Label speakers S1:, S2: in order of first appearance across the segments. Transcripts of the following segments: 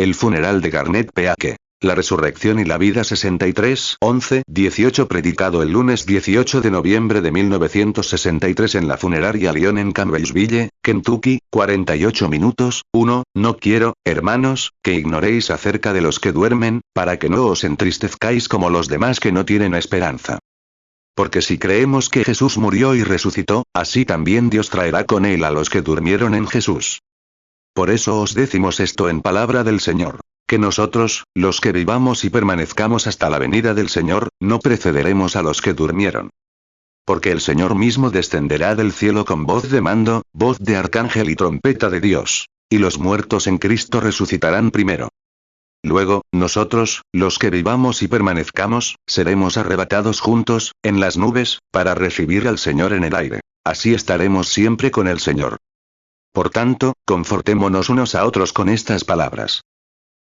S1: El funeral de Garnet Peake. La resurrección y la vida 63, 11-18 predicado el lunes 18 de noviembre de 1963 en la funeraria Lyon en Campbellsville, Kentucky, 48 minutos, 1, no quiero, hermanos, que ignoréis acerca de los que duermen, para que no os entristezcáis como los demás que no tienen esperanza. Porque si creemos que Jesús murió y resucitó, así también Dios traerá con él a los que durmieron en Jesús. Por eso os decimos esto en palabra del Señor. Que nosotros, los que vivamos y permanezcamos hasta la venida del Señor, no precederemos a los que durmieron. Porque el Señor mismo descenderá del cielo con voz de mando, voz de arcángel y trompeta de Dios. Y los muertos en Cristo resucitarán primero. Luego, nosotros, los que vivamos y permanezcamos, seremos arrebatados juntos, en las nubes, para recibir al Señor en el aire. Así estaremos siempre con el Señor. Por tanto, confortémonos unos a otros con estas palabras.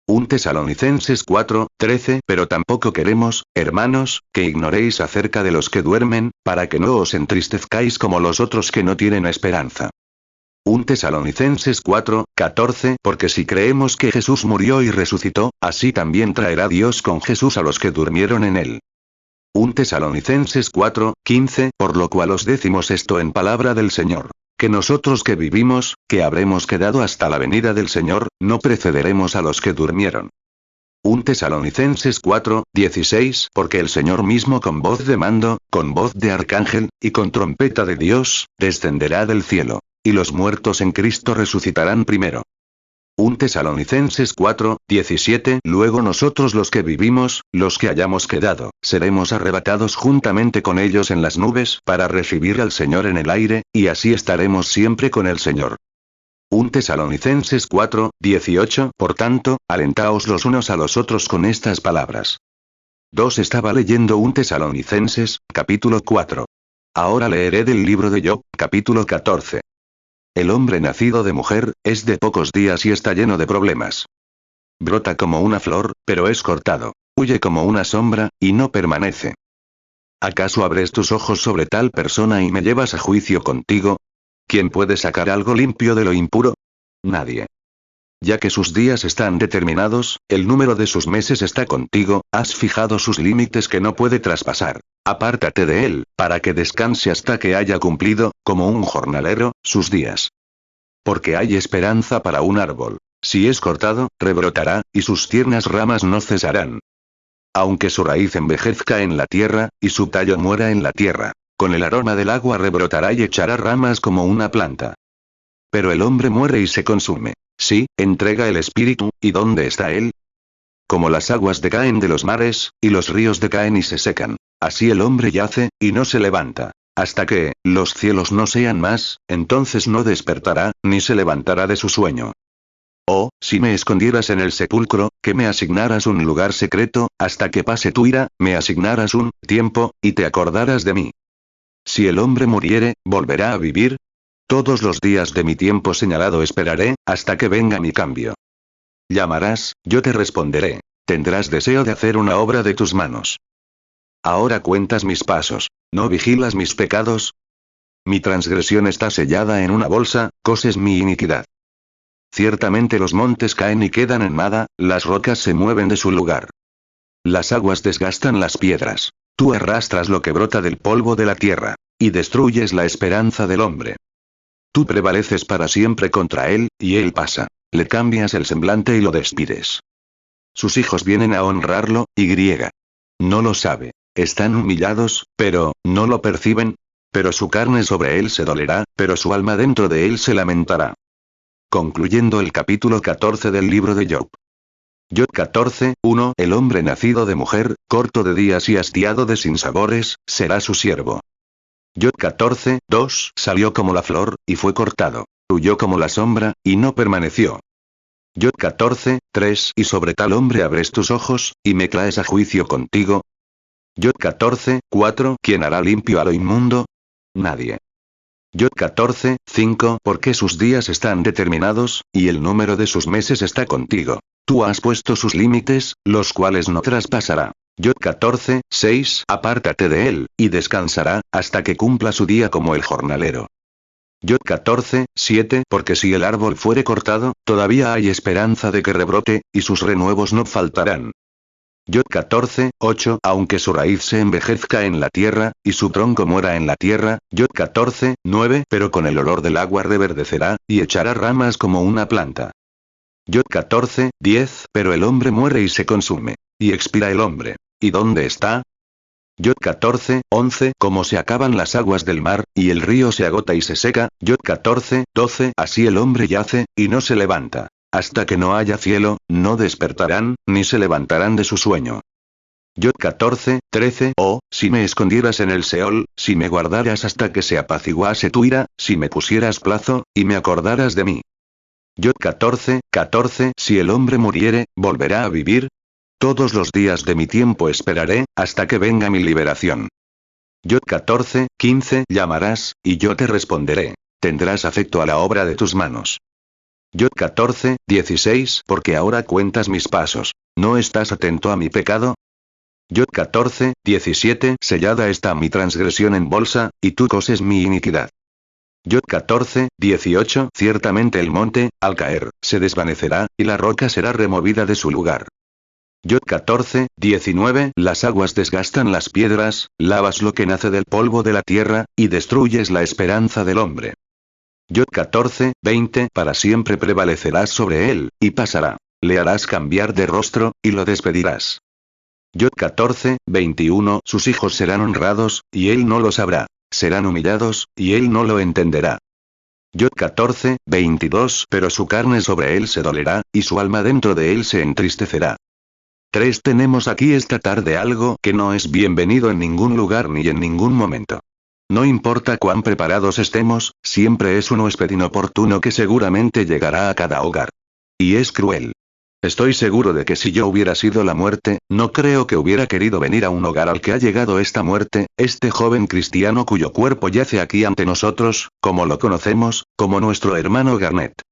S1: 1 Tesalonicenses 4:13 Pero tampoco queremos, hermanos, que ignoréis acerca de los que duermen, para que no os entristezcáis como los otros que no tienen esperanza. 1 Tesalonicenses 4:14 Porque si creemos que Jesús murió y resucitó, así también traerá Dios con Jesús a los que durmieron en él. 1 Tesalonicenses 4:15 Por lo cual os decimos esto en palabra del Señor. Que nosotros que vivimos, que habremos quedado hasta la venida del Señor, no precederemos a los que durmieron. 1 Tesalonicenses 4:16 Porque el Señor mismo con voz de mando, con voz de arcángel, y con trompeta de Dios, descenderá del cielo. Y los muertos en Cristo resucitarán primero. 1 Tesalonicenses 4:17 Luego nosotros los que vivimos, los que hayamos quedado, seremos arrebatados juntamente con ellos en las nubes para recibir al Señor en el aire, y así estaremos siempre con el Señor. 1 Tesalonicenses 4:18 Por tanto, alentaos los unos a los otros con estas palabras. 2 Estaba leyendo 1 Tesalonicenses, capítulo 4. Ahora leeré del libro de Job, capítulo 14. El hombre nacido de mujer, es de pocos días y está lleno de problemas. Brota como una flor, pero es cortado. Huye como una sombra, y no permanece. ¿Acaso abres tus ojos sobre tal persona y me llevas a juicio contigo? ¿Quién puede sacar algo limpio de lo impuro? Nadie. Ya que sus días están determinados, el número de sus meses está contigo, has fijado sus límites que no puede traspasar. Apártate de él, para que descanse hasta que haya cumplido, como un jornalero, sus días. Porque hay esperanza para un árbol. Si es cortado, rebrotará, y sus tiernas ramas no cesarán. Aunque su raíz envejezca en la tierra, y su tallo muera en la tierra, con el aroma del agua rebrotará y echará ramas como una planta. Pero el hombre muere y se consume. Sí, entrega el espíritu, ¿y dónde está él? Como las aguas decaen de los mares, y los ríos decaen y se secan. Así el hombre yace, y no se levanta. Hasta que, los cielos no sean más, entonces no despertará, ni se levantará de su sueño. Oh, si me escondieras en el sepulcro, que me asignaras un lugar secreto, hasta que pase tu ira, me asignaras un tiempo, y te acordaras de mí. Si el hombre muriere, ¿volverá a vivir? Todos los días de mi tiempo señalado esperaré, hasta que venga mi cambio. Llamarás, yo te responderé. Tendrás deseo de hacer una obra de tus manos. Ahora cuentas mis pasos. ¿No vigilas mis pecados? Mi transgresión está sellada en una bolsa, coses mi iniquidad. Ciertamente los montes caen y quedan en nada, las rocas se mueven de su lugar. Las aguas desgastan las piedras. Tú arrastras lo que brota del polvo de la tierra, y destruyes la esperanza del hombre. Tú prevaleces para siempre contra él, y él pasa. Le cambias el semblante y lo despides. Sus hijos vienen a honrarlo, y no lo sabe. Están humillados, pero, no lo perciben. Pero su carne sobre él se dolerá, pero su alma dentro de él se lamentará. Concluyendo el capítulo 14 del libro de Job. Job 14:1 El hombre nacido de mujer, corto de días y hastiado de sinsabores, será su siervo. Job 14:2 Salió como la flor, y fue cortado. Huyó como la sombra, y no permaneció. Job 14:3 Y sobre tal hombre abres tus ojos, y me traes a juicio contigo. Job 14:4 ¿Quién hará limpio a lo inmundo? Nadie. Job 14:5 Porque sus días están determinados, y el número de sus meses está contigo. Tú has puesto sus límites, los cuales no traspasará. Job 14:6 Apártate de él, y descansará, hasta que cumpla su día como el jornalero. Yod 14, 7 porque si el árbol fuere cortado, todavía hay esperanza de que rebrote, y sus renuevos no faltarán. Yod 14, 8 aunque su raíz se envejezca en la tierra, y su tronco muera en la tierra, Yod 14, 9 pero con el olor del agua reverdecerá, y echará ramas como una planta. Yod 14, 10 pero el hombre muere y se consume. Y expira el hombre. ¿Y dónde está? Yod 14, 11 como se acaban las aguas del mar, y el río se agota y se seca, Yod 14, 12 así el hombre yace, y no se levanta. Hasta que no haya cielo, no despertarán, ni se levantarán de su sueño. Yod 14, 13 oh, si me escondieras en el Seol, si me guardaras hasta que se apaciguase tu ira, si me pusieras plazo, y me acordaras de mí. Yod 14, 14 si el hombre muriere, ¿volverá a vivir? Todos los días de mi tiempo esperaré, hasta que venga mi liberación. Yod 14, 15 llamarás, y yo te responderé. Tendrás afecto a la obra de tus manos. Yod 14, 16 porque ahora cuentas mis pasos. ¿No estás atento a mi pecado? Yod 14, 17 sellada está mi transgresión en bolsa, y tú coses mi iniquidad. Yod 14, 18 ciertamente el monte, al caer, se desvanecerá, y la roca será removida de su lugar. Yod 14, 19 las aguas desgastan las piedras, lavas lo que nace del polvo de la tierra, y destruyes la esperanza del hombre. Yod 14, 20 para siempre prevalecerás sobre él, y pasará. Le harás cambiar de rostro, y lo despedirás. Yod 14, 21 sus hijos serán honrados, y él no lo sabrá. Serán humillados, y él no lo entenderá. Yod 14, 22 pero su carne sobre él se dolerá, y su alma dentro de él se entristecerá. Tenemos aquí esta tarde algo que no es bienvenido en ningún lugar ni en ningún momento. No importa cuán preparados estemos, siempre es un huésped inoportuno que seguramente llegará a cada hogar. Y es cruel. Estoy seguro de que si yo hubiera sido la muerte, no creo que hubiera querido venir a un hogar al que ha llegado esta muerte, este joven cristiano cuyo cuerpo yace aquí ante nosotros, como lo conocemos, como nuestro hermano Garnet.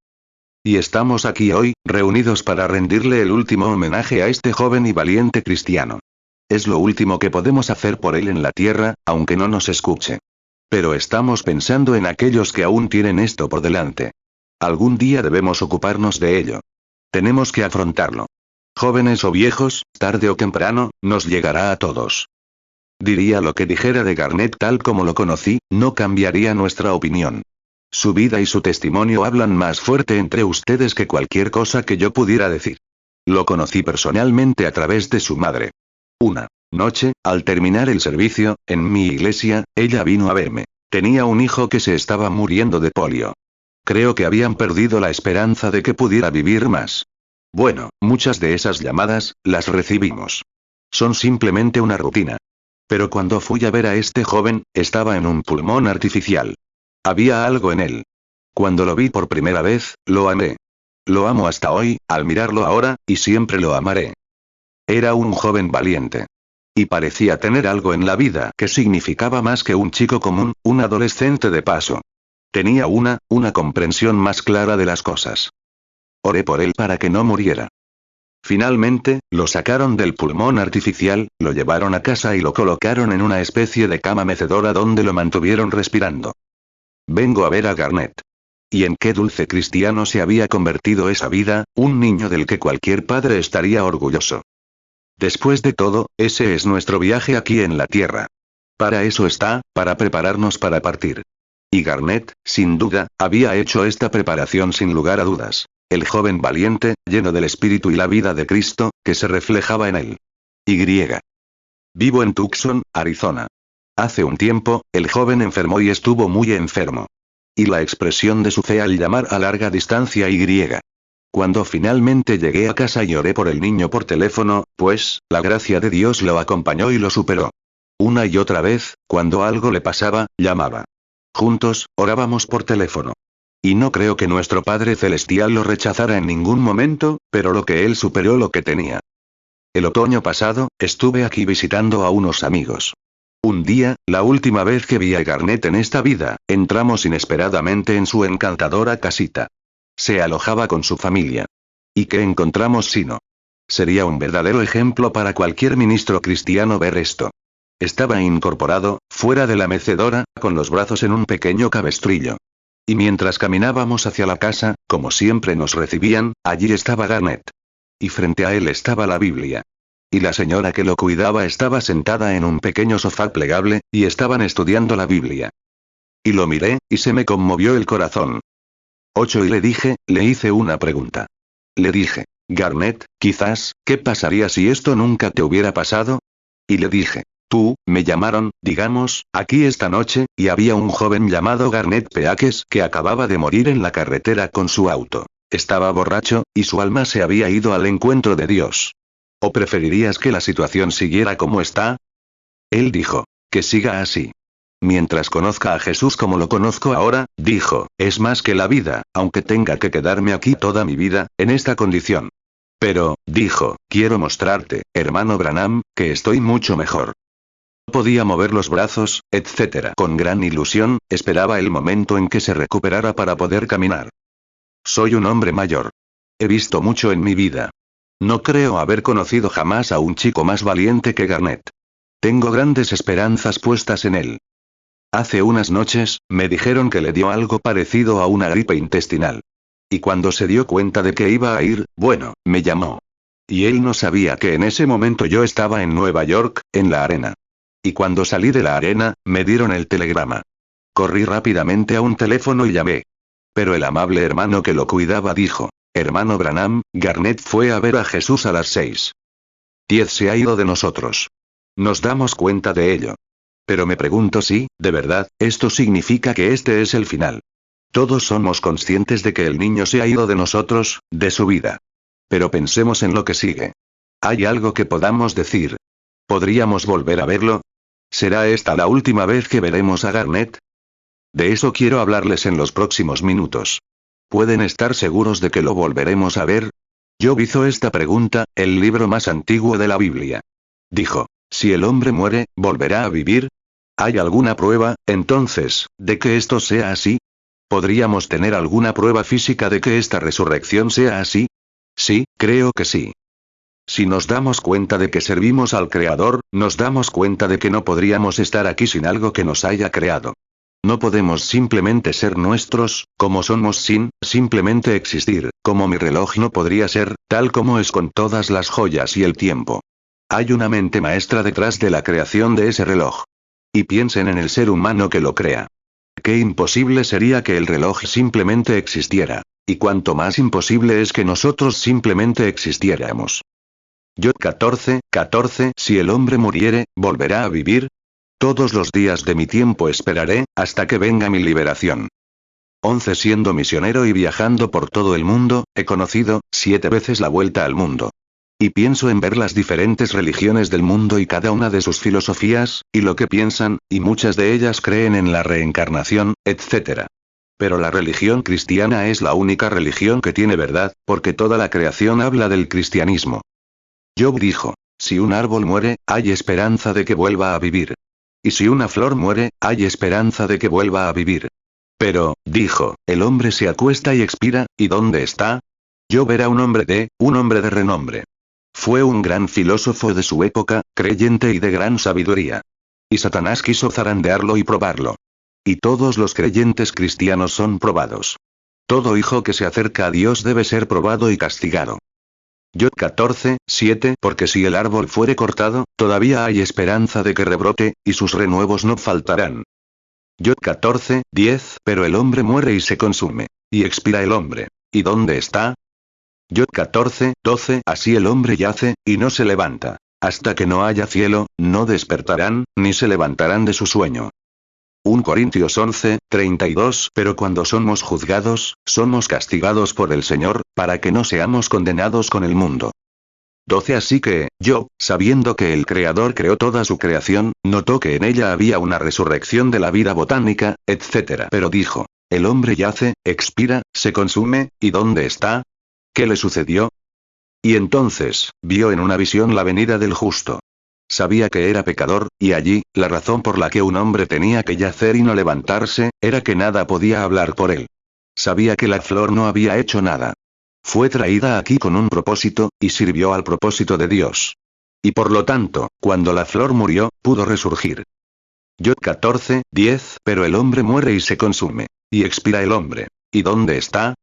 S1: Y estamos aquí hoy, reunidos para rendirle el último homenaje a este joven y valiente cristiano. Es lo último que podemos hacer por él en la tierra, aunque no nos escuche. Pero estamos pensando en aquellos que aún tienen esto por delante. Algún día debemos ocuparnos de ello. Tenemos que afrontarlo. Jóvenes o viejos, tarde o temprano, nos llegará a todos. Diría lo que dijera de Garnet tal como lo conocí, no cambiaría nuestra opinión. Su vida y su testimonio hablan más fuerte entre ustedes que cualquier cosa que yo pudiera decir. Lo conocí personalmente a través de su madre. Una noche, al terminar el servicio, en mi iglesia, ella vino a verme. Tenía un hijo que se estaba muriendo de polio. Creo que habían perdido la esperanza de que pudiera vivir más. Bueno, muchas de esas llamadas, las recibimos. Son simplemente una rutina. Pero cuando fui a ver a este joven, estaba en un pulmón artificial. Había algo en él. Cuando lo vi por primera vez, lo amé. Lo amo hasta hoy, al mirarlo ahora, y siempre lo amaré. Era un joven valiente. Y parecía tener algo en la vida que significaba más que un chico común, un adolescente de paso. Tenía una comprensión más clara de las cosas. Oré por él para que no muriera. Finalmente, lo sacaron del pulmón artificial, lo llevaron a casa y lo colocaron en una especie de cama mecedora donde lo mantuvieron respirando. Vengo a ver a Garnet. Y en qué dulce cristiano se había convertido esa vida, un niño del que cualquier padre estaría orgulloso. Después de todo, ese es nuestro viaje aquí en la tierra. Para eso está, para prepararnos para partir. Y Garnet, sin duda, había hecho esta preparación sin lugar a dudas. El joven valiente, lleno del espíritu y la vida de Cristo, que se reflejaba en él. Vivo en Tucson, Arizona. Hace un tiempo, el joven enfermó y estuvo muy enfermo. Y la expresión de su fe al llamar a larga distancia Y. Cuando finalmente llegué a casa y oré por el niño por teléfono, pues, la gracia de Dios lo acompañó y lo superó. Una y otra vez, cuando algo le pasaba, llamaba. Juntos, orábamos por teléfono. Y no creo que nuestro Padre Celestial lo rechazara en ningún momento, pero lo que él superó lo que tenía. El otoño pasado, estuve aquí visitando a unos amigos. Un día, la última vez que vi a Garnet en esta vida, entramos inesperadamente en su encantadora casita. Se alojaba con su familia. ¿Y qué encontramos sino? Sería un verdadero ejemplo para cualquier ministro cristiano ver esto. Estaba incorporado, fuera de la mecedora, con los brazos en un pequeño cabestrillo. Y mientras caminábamos hacia la casa, como siempre nos recibían, allí estaba Garnet. Y frente a él estaba la Biblia. Y la señora que lo cuidaba estaba sentada en un pequeño sofá plegable, y estaban estudiando la Biblia. Y lo miré, y se me conmovió el corazón. 8 y le hice una pregunta. Le dije, Garnet, quizás, ¿qué pasaría si esto nunca te hubiera pasado? Y le dije, me llamaron, digamos, aquí esta noche, y había un joven llamado Garnet Peakes que acababa de morir en la carretera con su auto. Estaba borracho, y su alma se había ido al encuentro de Dios. ¿O preferirías que la situación siguiera como está? Él dijo, que siga así. Mientras conozca a Jesús como lo conozco ahora, dijo, es más que la vida, aunque tenga que quedarme aquí toda mi vida, en esta condición. Pero, dijo, quiero mostrarte, hermano Branham, que estoy mucho mejor. Podía mover los brazos, etc. Con gran ilusión, esperaba el momento en que se recuperara para poder caminar. Soy un hombre mayor. He visto mucho en mi vida. No creo haber conocido jamás a un chico más valiente que Garnet. Tengo grandes esperanzas puestas en él. Hace unas noches, me dijeron que le dio algo parecido a una gripe intestinal. Y cuando se dio cuenta de que iba a ir, me llamó. Y él no sabía que en ese momento yo estaba en Nueva York, en la arena. Y cuando salí de la arena, me dieron el telegrama. Corrí rápidamente a un teléfono y llamé. Pero el amable hermano que lo cuidaba dijo, hermano Branham, Garnet fue a ver a Jesús a las 6:10 se ha ido de nosotros. Nos damos cuenta de ello. Pero me pregunto si, de verdad, esto significa que este es el final. Todos somos conscientes de que el niño se ha ido de nosotros, de su vida. Pero pensemos en lo que sigue. ¿Hay algo que podamos decir? ¿Podríamos volver a verlo? ¿Será esta la última vez que veremos a Garnet? De eso quiero hablarles en los próximos minutos. ¿Pueden estar seguros de que lo volveremos a ver? Job hizo esta pregunta, el libro más antiguo de la Biblia. Dijo, si el hombre muere, ¿volverá a vivir? ¿Hay alguna prueba, entonces, de que esto sea así? ¿Podríamos tener alguna prueba física de que esta resurrección sea así? Sí, creo que sí. Si nos damos cuenta de que servimos al Creador, nos damos cuenta de que no podríamos estar aquí sin algo que nos haya creado. No podemos simplemente ser nuestros, como somos sin simplemente existir, como mi reloj no podría ser, tal como es con todas las joyas y el tiempo. Hay una mente maestra detrás de la creación de ese reloj. Y piensen en el ser humano que lo crea. Qué imposible sería que el reloj simplemente existiera. Y cuanto más imposible es que nosotros simplemente existiéramos. Job 14:14 Si el hombre muriere, ¿volverá a vivir? Todos los días de mi tiempo esperaré, hasta que venga mi liberación. 11 Siendo misionero y viajando por todo el mundo, he conocido 7 veces la vuelta al mundo. Y pienso en ver las diferentes religiones del mundo y cada una de sus filosofías, y lo que piensan, y muchas de ellas creen en la reencarnación, etc. Pero la religión cristiana es la única religión que tiene verdad, porque toda la creación habla del cristianismo. Job dijo, si un árbol muere, hay esperanza de que vuelva a vivir. Y si una flor muere, hay esperanza de que vuelva a vivir. Pero, dijo, el hombre se acuesta y expira, ¿y dónde está? Job era un hombre de renombre. Fue un gran filósofo de su época, creyente y de gran sabiduría. Y Satanás quiso zarandearlo y probarlo. Y todos los creyentes cristianos son probados. Todo hijo que se acerca a Dios debe ser probado y castigado. Job 14:7 Porque si el árbol fuere cortado, todavía hay esperanza de que rebrote, y sus renuevos no faltarán. Job 14:10 Pero el hombre muere y se consume. Y expira el hombre. ¿Y dónde está? Job 14:12 Así el hombre yace, y no se levanta. Hasta que no haya cielo, no despertarán, ni se levantarán de su sueño. 1 Corintios 11:32 Pero cuando somos juzgados, somos castigados por el Señor, para que no seamos condenados con el mundo. 12 Así que, Job, sabiendo que el Creador creó toda su creación, notó que en ella había una resurrección de la vida botánica, etc. Pero dijo, el hombre yace, expira, se consume, ¿y dónde está? ¿Qué le sucedió? Y entonces, vio en una visión la venida del justo. Sabía que era pecador, y allí, la razón por la que un hombre tenía que yacer y no levantarse, era que nada podía hablar por él. Sabía que la flor no había hecho nada. Fue traída aquí con un propósito, y sirvió al propósito de Dios. Y por lo tanto, cuando la flor murió, pudo resurgir. Job 14:10 Pero el hombre muere y se consume. Y expira el hombre. ¿Y dónde está?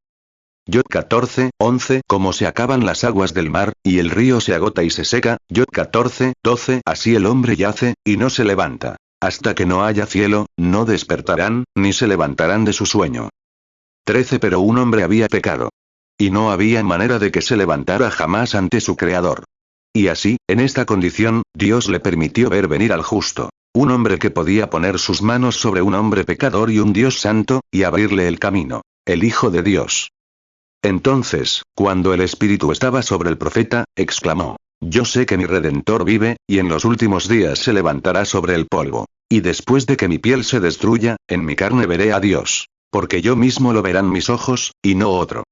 S1: Yod 14, 11. Como se acaban las aguas del mar, y el río se agota y se seca. Yod 14, 12. Así el hombre yace, y no se levanta. Hasta que no haya cielo, no despertarán, ni se levantarán de su sueño. 13. Pero un hombre había pecado. Y no había manera de que se levantara jamás ante su Creador. Y así, en esta condición, Dios le permitió ver venir al justo. Un hombre que podía poner sus manos sobre un hombre pecador y un Dios santo, y abrirle el camino. El Hijo de Dios. Entonces, cuando el Espíritu estaba sobre el profeta, exclamó: Yo sé que mi Redentor vive, y en los últimos días se levantará sobre el polvo. Y después de que mi piel se destruya, en mi carne veré a Dios. Porque yo mismo lo verán mis ojos, y no otro.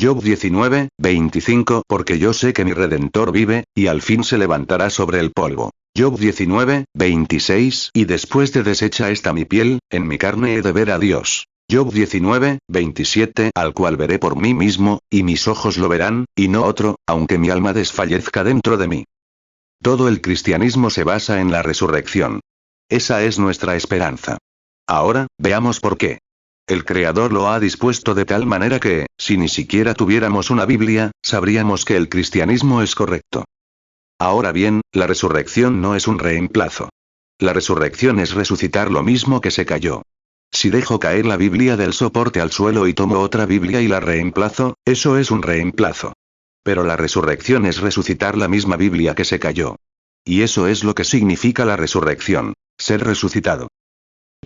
S1: Job 19, 25. Porque yo sé que mi Redentor vive, y al fin se levantará sobre el polvo. Job 19, 26. Y después de deshecha esta mi piel, en mi carne he de ver a Dios. Job 19, 27. Al cual veré por mí mismo, y mis ojos lo verán, y no otro, aunque mi alma desfallezca dentro de mí. Todo el cristianismo se basa en la resurrección. Esa es nuestra esperanza. Ahora, veamos por qué. El Creador lo ha dispuesto de tal manera que, si ni siquiera tuviéramos una Biblia, sabríamos que el cristianismo es correcto. Ahora bien, la resurrección no es un reemplazo. La resurrección es resucitar lo mismo que se cayó. Si dejo caer la Biblia del soporte al suelo y tomo otra Biblia y la reemplazo, eso es un reemplazo. Pero la resurrección es resucitar la misma Biblia que se cayó. Y eso es lo que significa la resurrección, ser resucitado.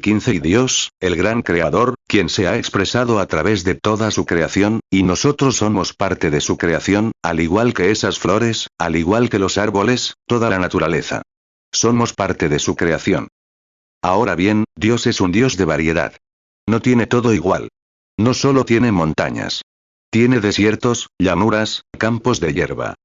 S1: 15. Y Dios, el gran Creador, quien se ha expresado a través de toda su creación, y nosotros somos parte de su creación, al igual que esas flores, al igual que los árboles, toda la naturaleza. Somos parte de su creación. Ahora bien, Dios es un Dios de variedad. No tiene todo igual. No solo tiene montañas. Tiene desiertos, llanuras, campos de hierba.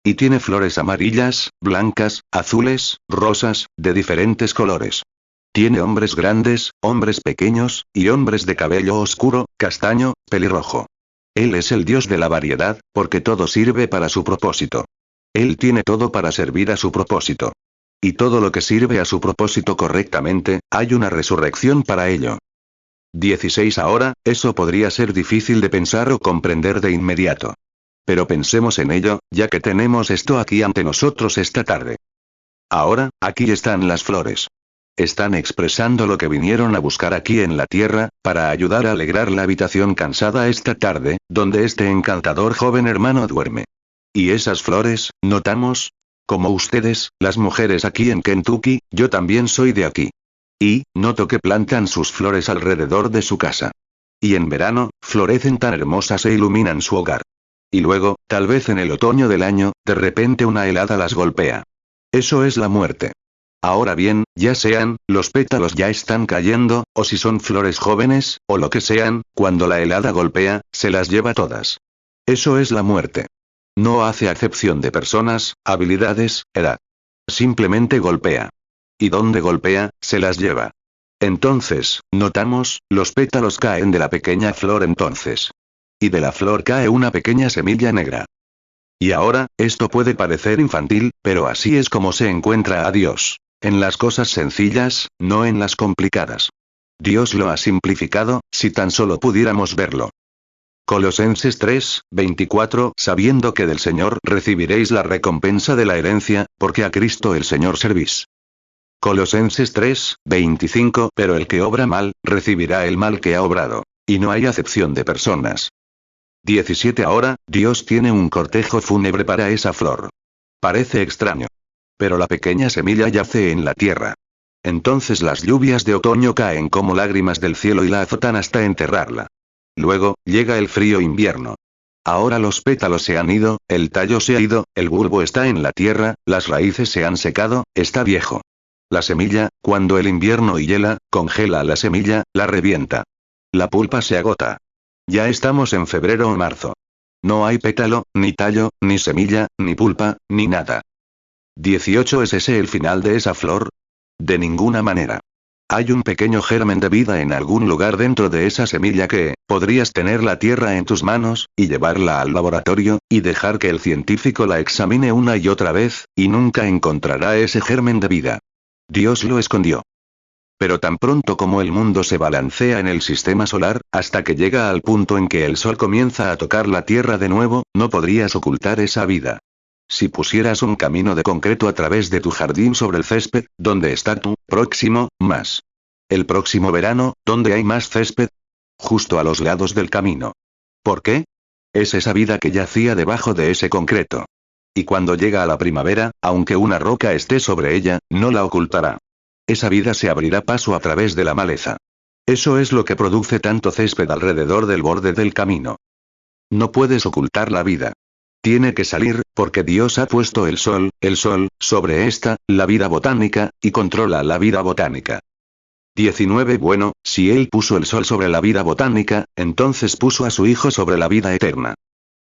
S1: Y tiene flores amarillas, blancas, azules, rosas, de diferentes colores. Tiene hombres grandes, hombres pequeños, y hombres de cabello oscuro, castaño, pelirrojo. Él es el Dios de la variedad, porque todo sirve para su propósito. Él tiene todo para servir a su propósito. Y todo lo que sirve a su propósito correctamente, hay una resurrección para ello. 16. Ahora, eso podría ser difícil de pensar o comprender de inmediato. Pero pensemos en ello, ya que tenemos esto aquí ante nosotros esta tarde. Ahora, aquí están las flores. Están expresando lo que vinieron a buscar aquí en la tierra, para ayudar a alegrar la habitación cansada esta tarde, donde este encantador joven hermano duerme. Y esas flores, notamos, como ustedes, las mujeres aquí en Kentucky, yo también soy de aquí. Y, noto que plantan sus flores alrededor de su casa. Y en verano, florecen tan hermosas e iluminan su hogar. Y luego, tal vez en el otoño del año, de repente una helada las golpea. Eso es la muerte. Ahora bien, ya sean, los pétalos ya están cayendo, o si son flores jóvenes, o lo que sean, cuando la helada golpea, se las lleva todas. Eso es la muerte. No hace acepción de personas, habilidades, edad. Simplemente golpea. Y donde golpea, se las lleva. Entonces, notamos, los pétalos caen de la pequeña flor entonces. Y de la flor cae una pequeña semilla negra. Y ahora, esto puede parecer infantil, pero así es como se encuentra a Dios. En las cosas sencillas, no en las complicadas. Dios lo ha simplificado, si tan solo pudiéramos verlo. Colosenses 3, 24. Sabiendo que del Señor recibiréis la recompensa de la herencia, porque a Cristo el Señor servís. Colosenses 3, 25. Pero el que obra mal, recibirá el mal que ha obrado. Y no hay acepción de personas. 17. Ahora, Dios tiene un cortejo fúnebre para esa flor. Parece extraño. Pero la pequeña semilla yace en la tierra. Entonces las lluvias de otoño caen como lágrimas del cielo y la azotan hasta enterrarla. Luego, llega el frío invierno. Ahora los pétalos se han ido, el tallo se ha ido, el bulbo está en la tierra, las raíces se han secado, está viejo. La semilla, cuando el invierno hiela, congela la semilla, la revienta. La pulpa se agota. Ya estamos en febrero o marzo. No hay pétalo, ni tallo, ni semilla, ni pulpa, ni nada. 18. ¿Es ese el final de esa flor? De ninguna manera. Hay un pequeño germen de vida en algún lugar dentro de esa semilla que, podrías tener la tierra en tus manos, y llevarla al laboratorio, y dejar que el científico la examine una y otra vez, y nunca encontrará ese germen de vida. Dios lo escondió. Pero tan pronto como el mundo se balancea en el sistema solar, hasta que llega al punto en que el Sol comienza a tocar la Tierra de nuevo, no podrías ocultar esa vida. Si pusieras un camino de concreto a través de tu jardín sobre el césped, ¿dónde está tu próximo más? El próximo verano, ¿dónde hay más césped? Justo a los lados del camino. ¿Por qué? Es esa vida que yacía debajo de ese concreto. Y cuando llega a la primavera, aunque una roca esté sobre ella, no la ocultará. Esa vida se abrirá paso a través de la maleza. Eso es lo que produce tanto césped alrededor del borde del camino. No puedes ocultar la vida. Tiene que salir, porque Dios ha puesto el sol, sobre esta, la vida botánica, y controla la vida botánica. 19 Bueno, si Él puso el sol sobre la vida botánica, entonces puso a su Hijo sobre la vida eterna.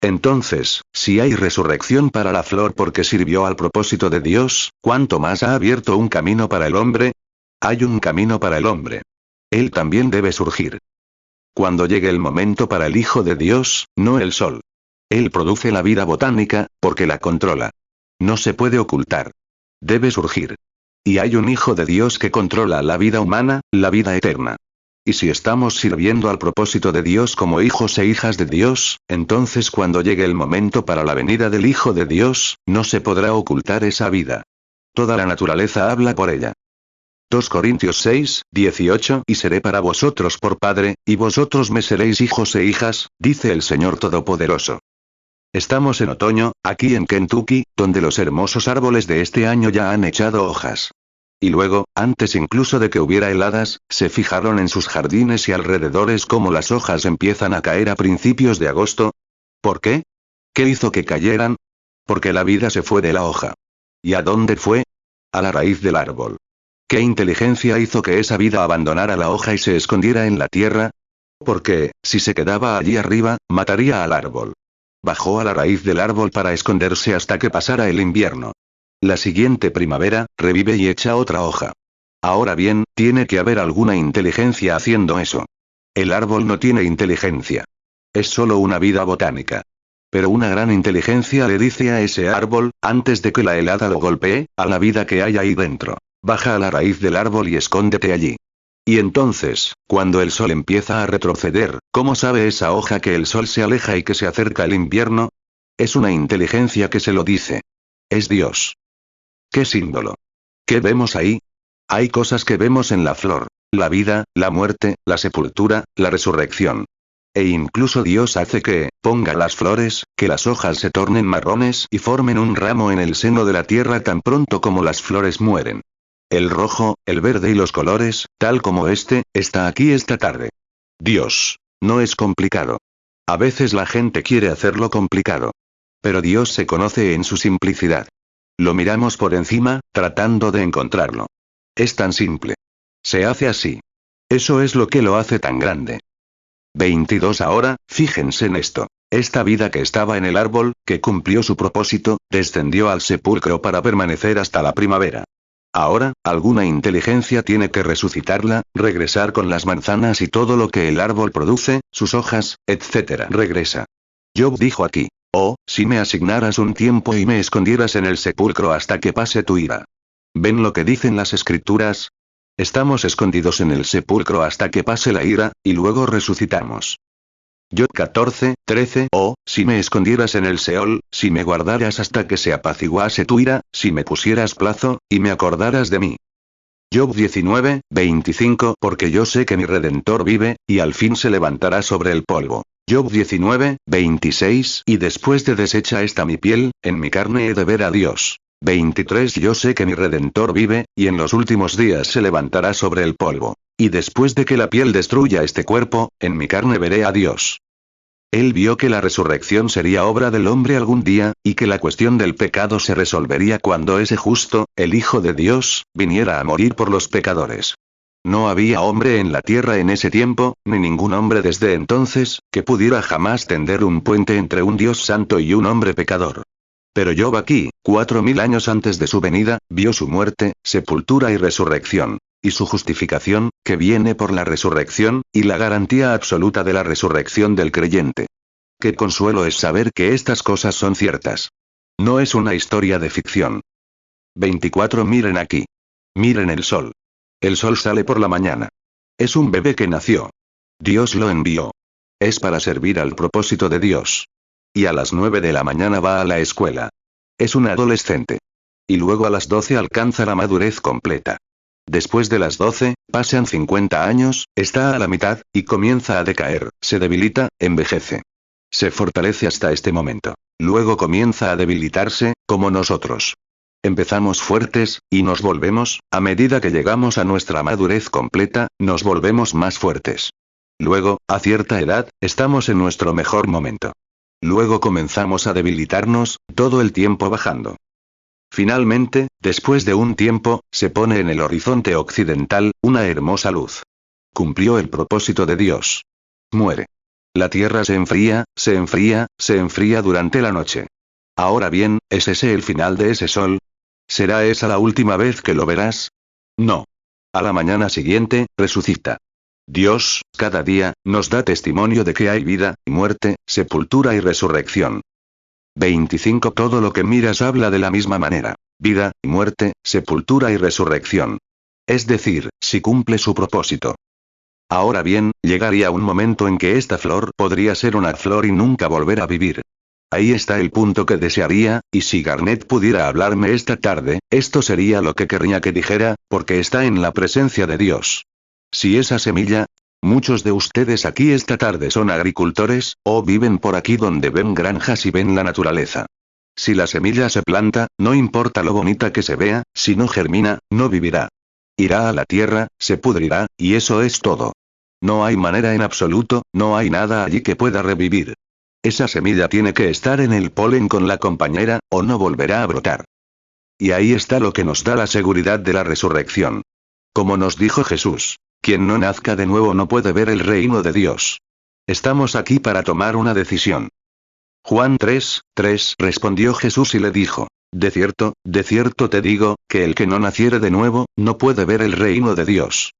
S1: Entonces, si hay resurrección para la flor porque sirvió al propósito de Dios, ¿cuánto más ha abierto un camino para el hombre? Hay un camino para el hombre. Él también debe surgir. Cuando llegue el momento para el Hijo de Dios, no el sol. Él produce la vida botánica, porque la controla. No se puede ocultar. Debe surgir. Y hay un Hijo de Dios que controla la vida humana, la vida eterna. Y si estamos sirviendo al propósito de Dios como hijos e hijas de Dios, entonces cuando llegue el momento para la venida del Hijo de Dios, no se podrá ocultar esa vida. Toda la naturaleza habla por ella. 2 Corintios 6, 18 Y seré para vosotros por Padre, y vosotros me seréis hijos e hijas, dice el Señor Todopoderoso. Estamos en otoño, aquí en Kentucky, donde los hermosos árboles de este año ya han echado hojas. Y luego, antes incluso de que hubiera heladas, se fijaron en sus jardines y alrededores cómo las hojas empiezan a caer a principios de agosto. ¿Por qué? ¿Qué hizo que cayeran? Porque la vida se fue de la hoja. ¿Y a dónde fue? A la raíz del árbol. ¿Qué inteligencia hizo que esa vida abandonara la hoja y se escondiera en la tierra? Porque, si se quedaba allí arriba, mataría al árbol. Bajó a la raíz del árbol para esconderse hasta que pasara el invierno. La siguiente primavera, revive y echa otra hoja. Ahora bien, tiene que haber alguna inteligencia haciendo eso. El árbol no tiene inteligencia. Es solo una vida botánica. Pero una gran inteligencia le dice a ese árbol, antes de que la helada lo golpee, a la vida que hay ahí dentro: baja a la raíz del árbol y escóndete allí. Y entonces, cuando el sol empieza a retroceder, ¿cómo sabe esa hoja que el sol se aleja y que se acerca el invierno? Es una inteligencia que se lo dice. Es Dios. ¿Qué símbolo? ¿Qué vemos ahí? Hay cosas que vemos en la flor: la vida, la muerte, la sepultura, la resurrección. E incluso Dios hace que ponga las flores, que las hojas se tornen marrones y formen un ramo en el seno de la tierra tan pronto como las flores mueren. El rojo, el verde y los colores, tal como está aquí esta tarde. Dios. No es complicado. A veces la gente quiere hacerlo complicado. Pero Dios se conoce en su simplicidad. Lo miramos por encima, tratando de encontrarlo. Es tan simple. Se hace así. Eso es lo que lo hace tan grande. 22 Ahora, fíjense en esto. Esta vida que estaba en el árbol, que cumplió su propósito, descendió al sepulcro para permanecer hasta la primavera. Ahora, alguna inteligencia tiene que resucitarla, regresar con las manzanas y todo lo que el árbol produce, sus hojas, etc. Regresa. Job dijo aquí: oh, si me asignaras un tiempo y me escondieras en el sepulcro hasta que pase tu ira. ¿Ven lo que dicen las escrituras? Estamos escondidos en el sepulcro hasta que pase la ira, y luego resucitamos. Job 14, 13 Oh, si me escondieras en el Seol, si me guardaras hasta que se apaciguase tu ira, si me pusieras plazo, y me acordaras de mí. Job 19, 25 Porque yo sé que mi Redentor vive, y al fin se levantará sobre el polvo. Job 19, 26 Y después de deshecha esta mi piel, en mi carne he de ver a Dios. 23 Yo sé que mi Redentor vive, y en los últimos días se levantará sobre el polvo. Y después de que la piel destruya este cuerpo, en mi carne veré a Dios. Él vio que la resurrección sería obra del hombre algún día, y que la cuestión del pecado se resolvería cuando ese justo, el Hijo de Dios, viniera a morir por los pecadores. No había hombre en la tierra en ese tiempo, ni ningún hombre desde entonces, que pudiera jamás tender un puente entre un Dios santo y un hombre pecador. Pero Job aquí, 4000 años antes de su venida, vio su muerte, sepultura y resurrección. Y su justificación, que viene por la resurrección, y la garantía absoluta de la resurrección del creyente. Qué consuelo es saber que estas cosas son ciertas. No es una historia de ficción. 24 Miren aquí. Miren el sol. El sol sale por la mañana. Es un bebé que nació. Dios lo envió. Es para servir al propósito de Dios. Y a las 9 de la mañana va a la escuela. Es un adolescente. Y luego a las 12 alcanza la madurez completa. Después de las 12, pasan 50 años, está a la mitad, y comienza a decaer, se debilita, envejece. Se fortalece hasta este momento. Luego comienza a debilitarse, como nosotros. Empezamos fuertes, y nos volvemos, a medida que llegamos a nuestra madurez completa, nos volvemos más fuertes. Luego, a cierta edad, estamos en nuestro mejor momento. Luego comenzamos a debilitarnos, todo el tiempo bajando. Finalmente, después de un tiempo, se pone en el horizonte occidental, una hermosa luz. Cumplió el propósito de Dios. Muere. La tierra se enfría, se enfría, se enfría durante la noche. Ahora bien, ¿es ese el final de ese sol? ¿Será esa la última vez que lo verás? No. A la mañana siguiente, resucita. Dios, cada día, nos da testimonio de que hay vida, y muerte, sepultura y resurrección. 25. Todo lo que miras habla de la misma manera. Vida, y muerte, sepultura y resurrección. Es decir, si cumple su propósito. Ahora bien, llegaría un momento en que esta flor podría ser una flor y nunca volver a vivir. Ahí está el punto que desearía, y si Garnet pudiera hablarme esta tarde, esto sería lo que querría que dijera, porque está en la presencia de Dios. Si esa semilla... Muchos de ustedes aquí esta tarde son agricultores, o viven por aquí donde ven granjas y ven la naturaleza. Si la semilla se planta, no importa lo bonita que se vea, si no germina, no vivirá. Irá a la tierra, se pudrirá, y eso es todo. No hay manera en absoluto, no hay nada allí que pueda revivir. Esa semilla tiene que estar en el polen con la compañera, o no volverá a brotar. Y ahí está lo que nos da la seguridad de la resurrección. Como nos dijo Jesús. Quien no nazca de nuevo no puede ver el reino de Dios. Estamos aquí para tomar una decisión. Juan 3:3 respondió Jesús y le dijo, de cierto te digo, que el que no naciere de nuevo, no puede ver el reino de Dios.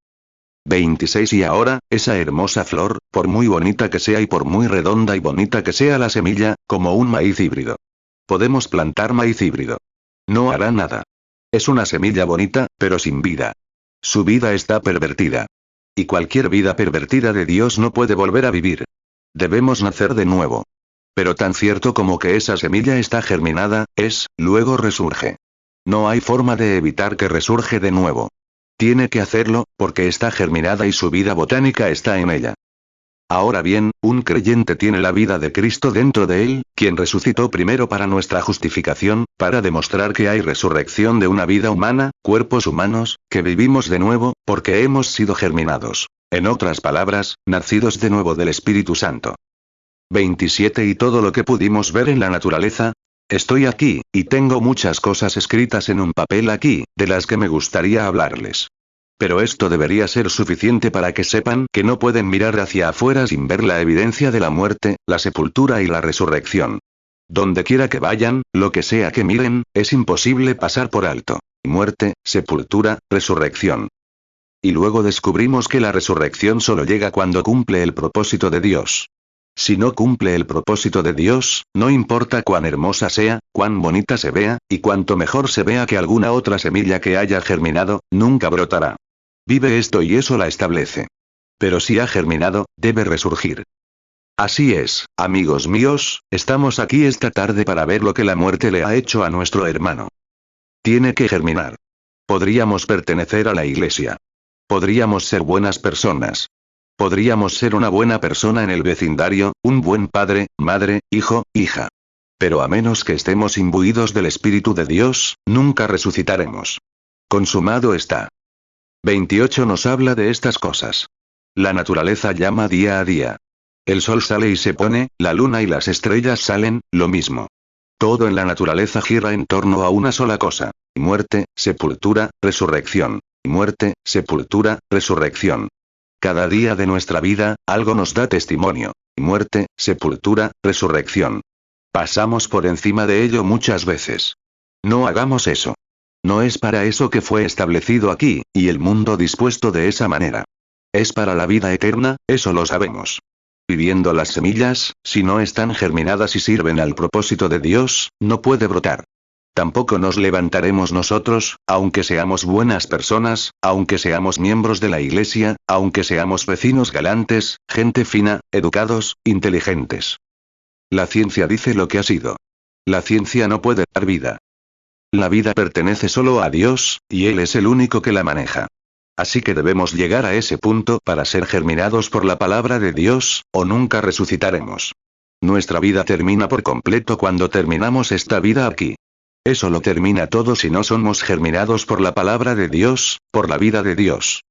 S1: 26. Y ahora, esa hermosa flor, por muy bonita que sea y por muy redonda y bonita que sea la semilla, como un maíz híbrido. Podemos plantar maíz híbrido. No hará nada. Es una semilla bonita, pero sin vida. Su vida está pervertida. Y cualquier vida pervertida de Dios no puede volver a vivir. Debemos nacer de nuevo. Pero tan cierto como que esa semilla está germinada, luego resurge. No hay forma de evitar que resurge de nuevo. Tiene que hacerlo, porque está germinada y su vida botánica está en ella. Ahora bien, un creyente tiene la vida de Cristo dentro de él, quien resucitó primero para nuestra justificación, para demostrar que hay resurrección de una vida humana, cuerpos humanos, que vivimos de nuevo, porque hemos sido germinados. En otras palabras, nacidos de nuevo del Espíritu Santo. 27. Y todo lo que pudimos ver en la naturaleza. Estoy aquí, y tengo muchas cosas escritas en un papel aquí, de las que me gustaría hablarles. Pero esto debería ser suficiente para que sepan que no pueden mirar hacia afuera sin ver la evidencia de la muerte, la sepultura y la resurrección. Donde quiera que vayan, lo que sea que miren, es imposible pasar por alto. Muerte, sepultura, resurrección. Y luego descubrimos que la resurrección solo llega cuando cumple el propósito de Dios. Si no cumple el propósito de Dios, no importa cuán hermosa sea, cuán bonita se vea, y cuanto mejor se vea que alguna otra semilla que haya germinado, nunca brotará. Vive esto y eso la establece. Pero si ha germinado, debe resurgir. Así es, amigos míos, estamos aquí esta tarde para ver lo que la muerte le ha hecho a nuestro hermano. Tiene que germinar. Podríamos pertenecer a la iglesia. Podríamos ser buenas personas. Podríamos ser una buena persona en el vecindario, un buen padre, madre, hijo, hija. Pero a menos que estemos imbuidos del Espíritu de Dios, nunca resucitaremos. Consumado está. 28 nos habla de estas cosas. La naturaleza llama día a día. El sol sale y se pone, la luna y las estrellas salen, lo mismo. Todo en la naturaleza gira en torno a una sola cosa. Muerte, sepultura, resurrección. Muerte, sepultura, resurrección. Cada día de nuestra vida, algo nos da testimonio. Muerte, sepultura, resurrección. Pasamos por encima de ello muchas veces. No hagamos eso. No es para eso que fue establecido aquí, y el mundo dispuesto de esa manera. Es para la vida eterna, eso lo sabemos. Viviendo las semillas, si no están germinadas y sirven al propósito de Dios, no puede brotar. Tampoco nos levantaremos nosotros, aunque seamos buenas personas, aunque seamos miembros de la iglesia, aunque seamos vecinos galantes, gente fina, educados, inteligentes. La ciencia dice lo que ha sido. La ciencia no puede dar vida. La vida pertenece solo a Dios, y Él es el único que la maneja. Así que debemos llegar a ese punto para ser germinados por la palabra de Dios, o nunca resucitaremos. Nuestra vida termina por completo cuando terminamos esta vida aquí. Eso lo termina todo si no somos germinados por la palabra de Dios, por la vida de Dios.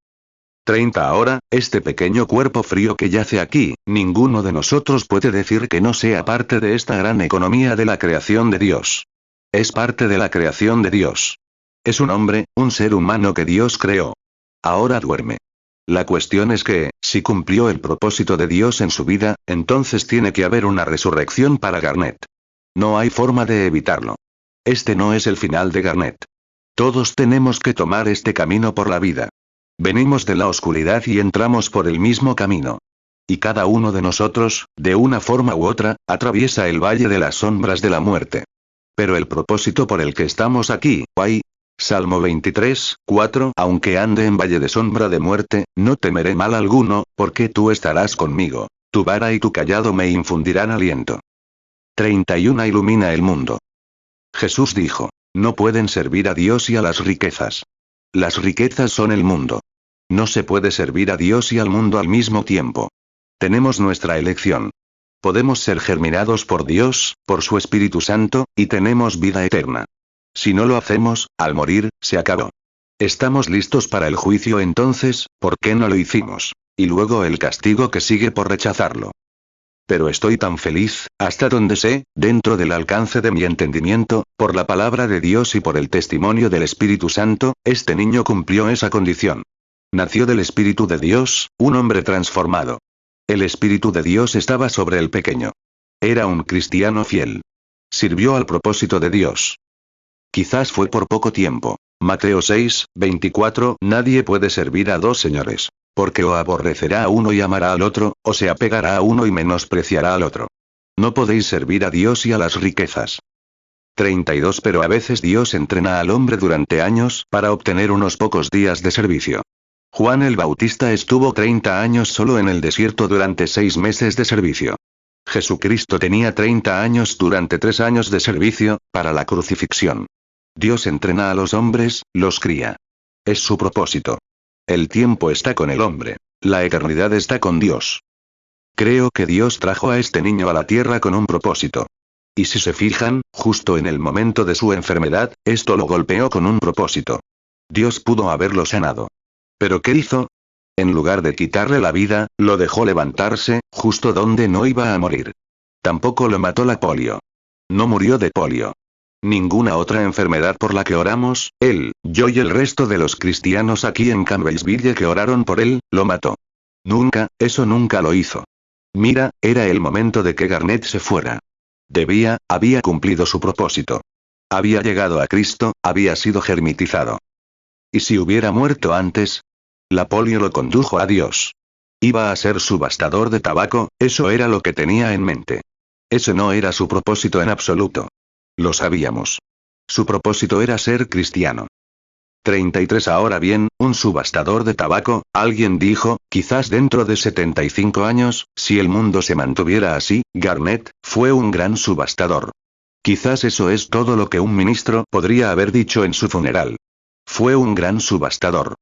S1: 30 Ahora, este pequeño cuerpo frío que yace aquí, ninguno de nosotros puede decir que no sea parte de esta gran economía de la creación de Dios. Es parte de la creación de Dios. Es un hombre, un ser humano que Dios creó. Ahora duerme. La cuestión es que, si cumplió el propósito de Dios en su vida, entonces tiene que haber una resurrección para Garnet. No hay forma de evitarlo. Este no es el final de Garnet. Todos tenemos que tomar este camino por la vida. Venimos de la oscuridad y entramos por el mismo camino. Y cada uno de nosotros, de una forma u otra, atraviesa el valle de las sombras de la muerte. Pero el propósito por el que estamos aquí, hay. Salmo 23, 4 Aunque ande en valle de sombra de muerte, no temeré mal alguno, porque tú estarás conmigo. Tu vara y tu cayado me infundirán aliento. 31 Ilumina el mundo. Jesús dijo, no pueden servir a Dios y a las riquezas. Las riquezas son el mundo. No se puede servir a Dios y al mundo al mismo tiempo. Tenemos nuestra elección. Podemos ser germinados por Dios, por su Espíritu Santo, y tenemos vida eterna. Si no lo hacemos, al morir, se acabó. Estamos listos para el juicio entonces, ¿por qué no lo hicimos? Y luego el castigo que sigue por rechazarlo. Pero estoy tan feliz, hasta donde sé, dentro del alcance de mi entendimiento, por la palabra de Dios y por el testimonio del Espíritu Santo, este niño cumplió esa condición. Nació del Espíritu de Dios, un hombre transformado. El Espíritu de Dios estaba sobre el pequeño. Era un cristiano fiel. Sirvió al propósito de Dios. Quizás fue por poco tiempo. Mateo 6, 24 Nadie puede servir a dos señores. Porque o aborrecerá a uno y amará al otro, o se apegará a uno y menospreciará al otro. No podéis servir a Dios y a las riquezas. 32 Pero a veces Dios entrena al hombre durante años para obtener unos pocos días de servicio. Juan el Bautista estuvo 30 años solo en el desierto durante 6 meses de servicio. Jesucristo tenía 30 años durante 3 años de servicio, para la crucifixión. Dios entrena a los hombres, los cría. Es su propósito. El tiempo está con el hombre. La eternidad está con Dios. Creo que Dios trajo a este niño a la tierra con un propósito. Y si se fijan, justo en el momento de su enfermedad, esto lo golpeó con un propósito. Dios pudo haberlo sanado. ¿Pero qué hizo? En lugar de quitarle la vida, lo dejó levantarse, justo donde no iba a morir. Tampoco lo mató la polio. No murió de polio. Ninguna otra enfermedad por la que oramos, él, yo y el resto de los cristianos aquí en Campbellsville que oraron por él, lo mató. Nunca, eso nunca lo hizo. Mira, era el momento de que Garnet se fuera. Había cumplido su propósito. Había llegado a Cristo, había sido germitizado. ¿Y si hubiera muerto antes? La polio lo condujo a Dios. Iba a ser subastador de tabaco, eso era lo que tenía en mente. Ese no era su propósito en absoluto. Lo sabíamos. Su propósito era ser cristiano. 33 Ahora bien, un subastador de tabaco, alguien dijo, quizás dentro de 75 años, si el mundo se mantuviera así, Garnet, fue un gran subastador. Quizás eso es todo lo que un ministro podría haber dicho en su funeral. Fue un gran subastador.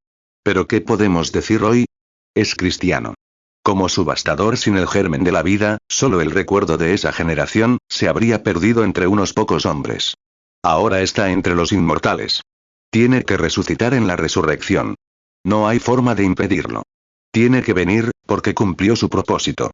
S1: ¿Pero qué podemos decir hoy? Es cristiano. Como subastador sin el germen de la vida, solo el recuerdo de esa generación, se habría perdido entre unos pocos hombres. Ahora está entre los inmortales. Tiene que resucitar en la resurrección. No hay forma de impedirlo. Tiene que venir, porque cumplió su propósito.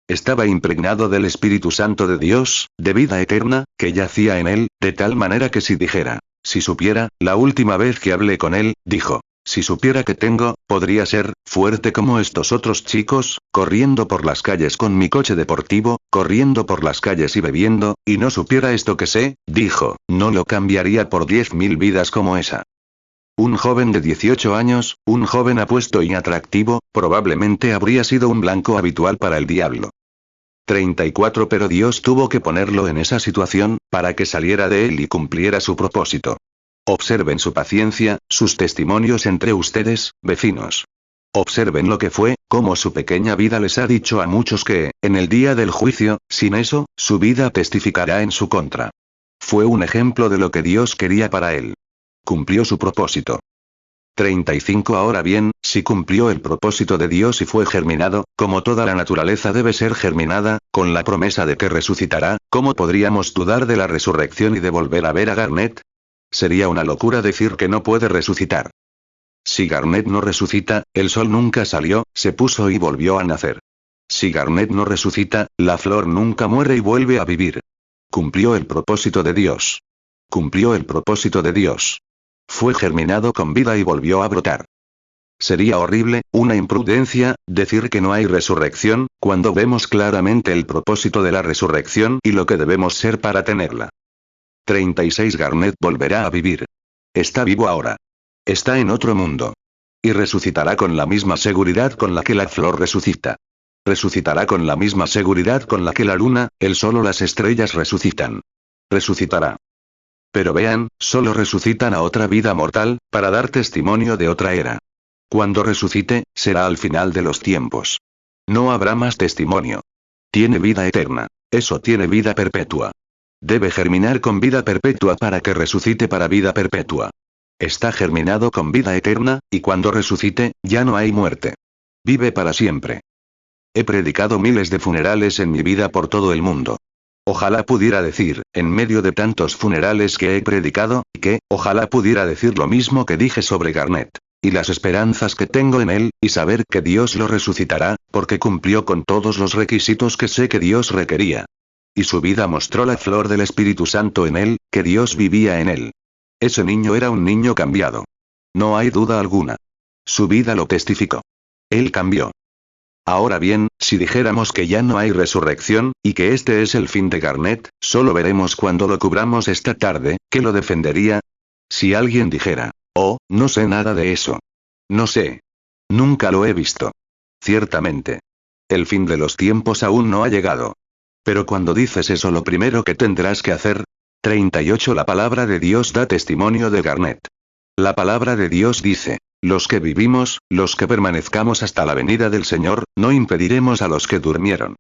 S1: Estaba impregnado del Espíritu Santo de Dios, de vida eterna, que yacía en él, de tal manera que si dijera, si supiera, la última vez que hablé con él, dijo, si supiera que tengo, podría ser, fuerte como estos otros chicos, corriendo por las calles con mi coche deportivo, corriendo por las calles y bebiendo, y no supiera esto que sé, dijo, no lo cambiaría por 10.000 vidas como esa. Un joven de 18 años, un joven apuesto y atractivo, probablemente habría sido un blanco habitual para el diablo. 34 Pero Dios tuvo que ponerlo en esa situación, para que saliera de él y cumpliera su propósito. Observen su paciencia, sus testimonios entre ustedes, vecinos. Observen lo que fue, cómo su pequeña vida les ha dicho a muchos que, en el día del juicio, sin eso, su vida testificará en su contra. Fue un ejemplo de lo que Dios quería para él. Cumplió su propósito. 35 Ahora bien, si cumplió el propósito de Dios y fue germinado, como toda la naturaleza debe ser germinada, con la promesa de que resucitará, ¿cómo podríamos dudar de la resurrección y de volver a ver a Garnet? Sería una locura decir que no puede resucitar. Si Garnet no resucita, el sol nunca salió, se puso y volvió a nacer. Si Garnet no resucita, la flor nunca muere y vuelve a vivir. Cumplió el propósito de Dios. Cumplió el propósito de Dios. Fue germinado con vida y volvió a brotar. Sería horrible, una imprudencia, decir que no hay resurrección, cuando vemos claramente el propósito de la resurrección y lo que debemos ser para tenerla. 36 Garnet volverá a vivir. Está vivo ahora. Está en otro mundo. Y resucitará con la misma seguridad con la que la flor resucita. Resucitará con la misma seguridad con la que la luna, el sol o las estrellas resucitan. Resucitará. Pero vean, solo resucitan a otra vida mortal, para dar testimonio de otra era. Cuando resucite, será al final de los tiempos. No habrá más testimonio. Tiene vida eterna. Eso tiene vida perpetua. Debe germinar con vida perpetua para que resucite para vida perpetua. Está germinado con vida eterna, y cuando resucite, ya no hay muerte. Vive para siempre. He predicado miles de funerales en mi vida por todo el mundo. Ojalá pudiera decir, en medio de tantos funerales que he predicado, ojalá pudiera decir lo mismo que dije sobre Garnet. Y las esperanzas que tengo en él, y saber que Dios lo resucitará, porque cumplió con todos los requisitos que sé que Dios requería. Y su vida mostró la flor del Espíritu Santo en él, que Dios vivía en él. Ese niño era un niño cambiado. No hay duda alguna. Su vida lo testificó. Él cambió. Ahora bien, si dijéramos que ya no hay resurrección, y que este es el fin de Garnet, solo veremos cuando lo cubramos esta tarde, ¿qué lo defendería? Si alguien dijera, oh, no sé nada de eso. No sé. Nunca lo he visto. Ciertamente. El fin de los tiempos aún no ha llegado. Pero cuando dices eso, lo primero que tendrás que hacer. 38 La palabra de Dios da testimonio de Garnet. La palabra de Dios dice, los que vivimos, los que permanezcamos hasta la venida del Señor, no impediremos a los que durmieron.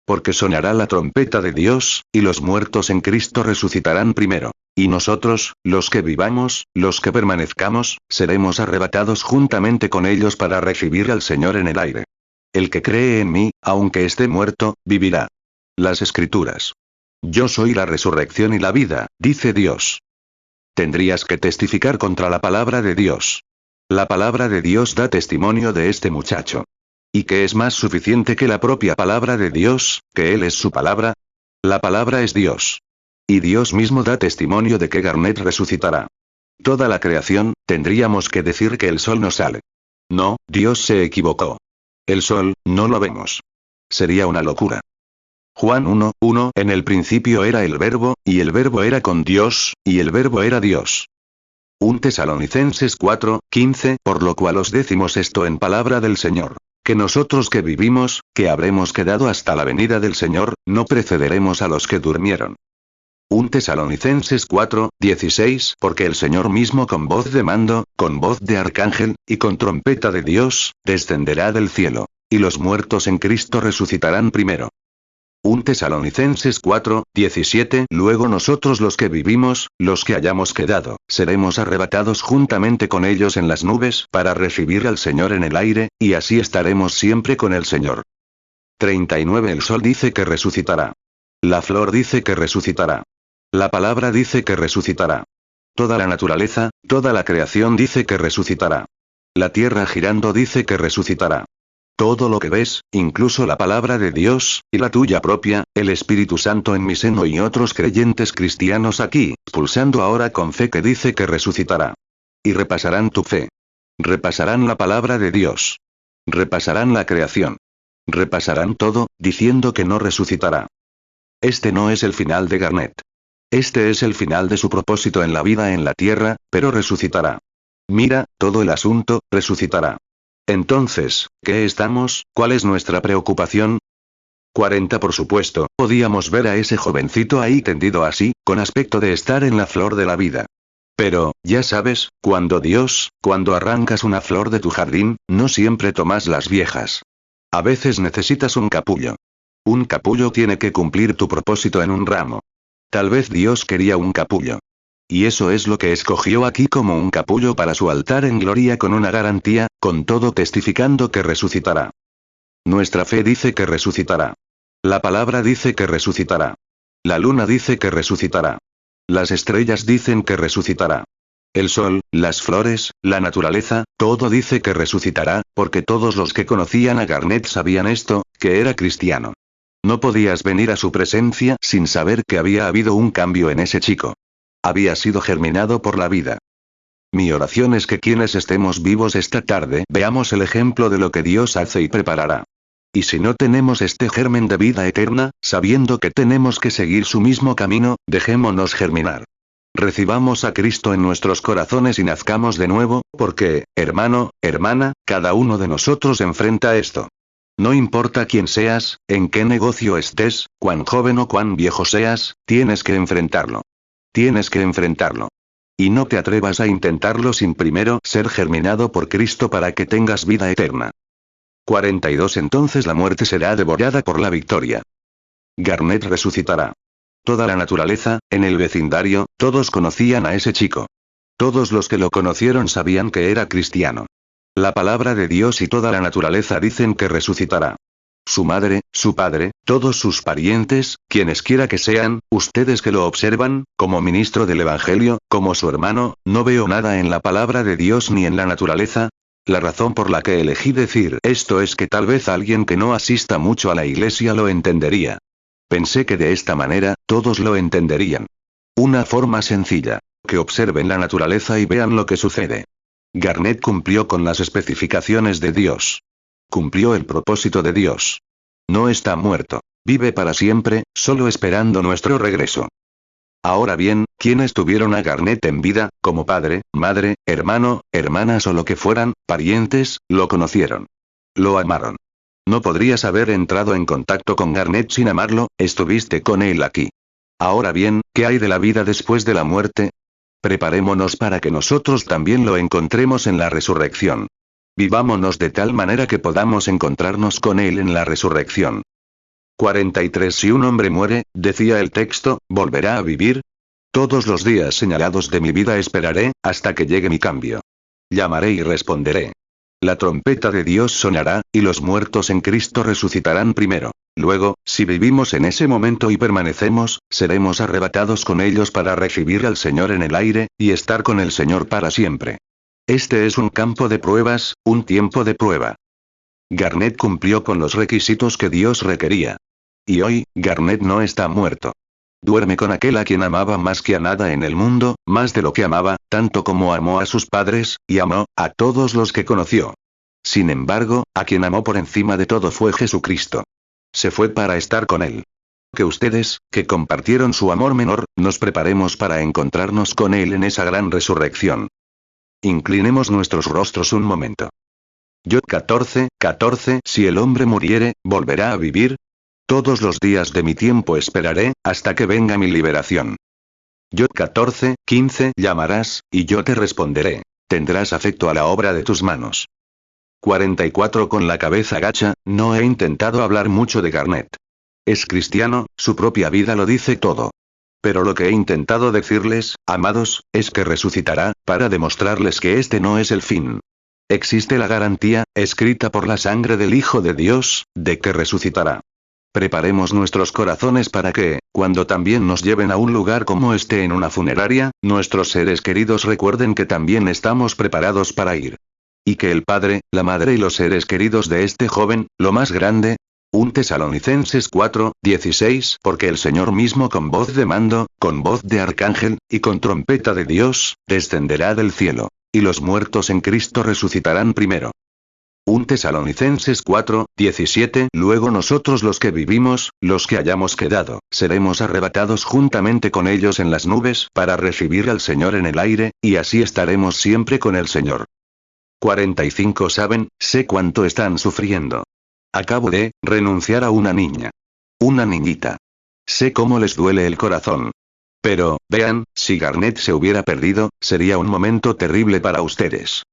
S1: Porque sonará la trompeta de Dios, y los muertos en Cristo resucitarán primero. Y nosotros, los que vivamos, los que permanezcamos, seremos arrebatados juntamente con ellos para recibir al Señor en el aire. El que cree en mí, aunque esté muerto, vivirá. Las Escrituras. Yo soy la resurrección y la vida, dice Dios. Tendrías que testificar contra la palabra de Dios. La palabra de Dios da testimonio de este muchacho. ¿Y qué es más suficiente que la propia palabra de Dios, que Él es su palabra? La palabra es Dios. Y Dios mismo da testimonio de que Garnet resucitará. Toda la creación, tendríamos que decir que el sol no sale. No, Dios se equivocó. El sol, no lo vemos. Sería una locura. Juan 1:1 En el principio era el Verbo, y el Verbo era con Dios, y el Verbo era Dios. 1 Tesalonicenses 4:15 Por lo cual os decimos esto en palabra del Señor, que nosotros que vivimos, que habremos quedado hasta la venida del Señor, no precederemos a los que durmieron. 1 Tesalonicenses 4:16 Porque el Señor mismo con voz de mando, con voz de arcángel, y con trompeta de Dios, descenderá del cielo. Y los muertos en Cristo resucitarán primero. 1 Tesalonicenses 4:17 Luego nosotros los que vivimos, los que hayamos quedado, seremos arrebatados juntamente con ellos en las nubes para recibir al Señor en el aire, y así estaremos siempre con el Señor. 39 El sol dice que resucitará. La flor dice que resucitará. La palabra dice que resucitará. Toda la naturaleza, toda la creación dice que resucitará. La tierra girando dice que resucitará. Todo lo que ves, incluso la palabra de Dios, y la tuya propia, el Espíritu Santo en mi seno y otros creyentes cristianos aquí, pulsando ahora con fe que dice que resucitará. Y repasarán tu fe. Repasarán la palabra de Dios. Repasarán la creación. Repasarán todo, diciendo que no resucitará. Este no es el final de Garnet. Este es el final de su propósito en la vida en la tierra, pero resucitará. Mira, todo el asunto, resucitará. Entonces, ¿qué estamos? ¿Cuál es nuestra preocupación? 40 Por supuesto, podíamos ver a ese jovencito ahí tendido así, con aspecto de estar en la flor de la vida. Pero, ya sabes, cuando arrancas una flor de tu jardín, no siempre tomas las viejas. A veces necesitas un capullo. Un capullo tiene que cumplir tu propósito en un ramo. Tal vez Dios quería un capullo. Y eso es lo que escogió aquí como un capullo para su altar en gloria con una garantía, con todo testificando que resucitará. Nuestra fe dice que resucitará. La palabra dice que resucitará. La luna dice que resucitará. Las estrellas dicen que resucitará. El sol, las flores, la naturaleza, todo dice que resucitará, porque todos los que conocían a Garnet sabían esto, que era cristiano. No podías venir a su presencia sin saber que había habido un cambio en ese chico. Había sido germinado por la vida. Mi oración es que quienes estemos vivos esta tarde veamos el ejemplo de lo que Dios hace y preparará. Y si no tenemos este germen de vida eterna, sabiendo que tenemos que seguir su mismo camino, dejémonos germinar. Recibamos a Cristo en nuestros corazones y nazcamos de nuevo, porque, hermano, hermana, cada uno de nosotros enfrenta esto. No importa quién seas, en qué negocio estés, cuán joven o cuán viejo seas, tienes que enfrentarlo. Tienes que enfrentarlo. Y no te atrevas a intentarlo sin primero ser germinado por Cristo para que tengas vida eterna. 42 Entonces la muerte será devorada por la victoria. Garnet resucitará. Toda la naturaleza, en el vecindario, todos conocían a ese chico. Todos los que lo conocieron sabían que era cristiano. La palabra de Dios y toda la naturaleza dicen que resucitará. Su madre, su padre, todos sus parientes, quienes quiera que sean, ustedes que lo observan, como ministro del Evangelio, como su hermano, no veo nada en la palabra de Dios ni en la naturaleza. La razón por la que elegí decir esto es que tal vez alguien que no asista mucho a la iglesia lo entendería. Pensé que de esta manera, todos lo entenderían. Una forma sencilla. Que observen la naturaleza y vean lo que sucede. Garnet cumplió con las especificaciones de Dios. Cumplió el propósito de Dios. No está muerto. Vive para siempre, solo esperando nuestro regreso. Ahora bien, quienes tuvieron a Garnet en vida, como padre, madre, hermano, hermanas o lo que fueran, parientes, lo conocieron. Lo amaron. No podrías haber entrado en contacto con Garnet sin amarlo, estuviste con él aquí. Ahora bien, ¿qué hay de la vida después de la muerte? Preparémonos para que nosotros también lo encontremos en la resurrección. Vivámonos de tal manera que podamos encontrarnos con él en la resurrección. 43 Si un hombre muere, decía el texto, ¿volverá a vivir? Todos los días señalados de mi vida esperaré, hasta que llegue mi cambio. Llamaré y responderé. La trompeta de Dios sonará, y los muertos en Cristo resucitarán primero. Luego, si vivimos en ese momento y permanecemos, seremos arrebatados con ellos para recibir al Señor en el aire, y estar con el Señor para siempre. Este es un campo de pruebas, un tiempo de prueba. Garnet cumplió con los requisitos que Dios requería. Y hoy, Garnet no está muerto. Duerme con aquel a quien amaba más que a nada en el mundo, más de lo que amaba, tanto como amó a sus padres, y amó a todos los que conoció. Sin embargo, a quien amó por encima de todo fue Jesucristo. Se fue para estar con él. Que ustedes, que compartieron su amor menor, nos preparemos para encontrarnos con él en esa gran resurrección. Inclinemos nuestros rostros un momento. Job 14:14 Si el hombre muriere, ¿volverá a vivir? Todos los días de mi tiempo esperaré, hasta que venga mi liberación. Job 14:15 Llamarás, y yo te responderé. Tendrás afecto a la obra de tus manos. 44 Con la cabeza gacha, no he intentado hablar mucho de Garnet. Es cristiano, su propia vida lo dice todo. Pero lo que he intentado decirles, amados, es que resucitará, para demostrarles que este no es el fin. Existe la garantía, escrita por la sangre del Hijo de Dios, de que resucitará. Preparemos nuestros corazones para que, cuando también nos lleven a un lugar como este en una funeraria, nuestros seres queridos recuerden que también estamos preparados para ir. Y que el padre, la madre y los seres queridos de este joven, lo más grande, 1 Tesalonicenses 4:16 Porque el Señor mismo con voz de mando, con voz de arcángel, y con trompeta de Dios, descenderá del cielo. Y los muertos en Cristo resucitarán primero. 1 Tesalonicenses 4:17 Luego nosotros los que vivimos, los que hayamos quedado, seremos arrebatados juntamente con ellos en las nubes para recibir al Señor en el aire, y así estaremos siempre con el Señor. 45 Sé cuánto están sufriendo. Acabo de renunciar a una niña. Una niñita. Sé cómo les duele el corazón. Pero, vean, si Garnet se hubiera perdido, sería un momento terrible para ustedes.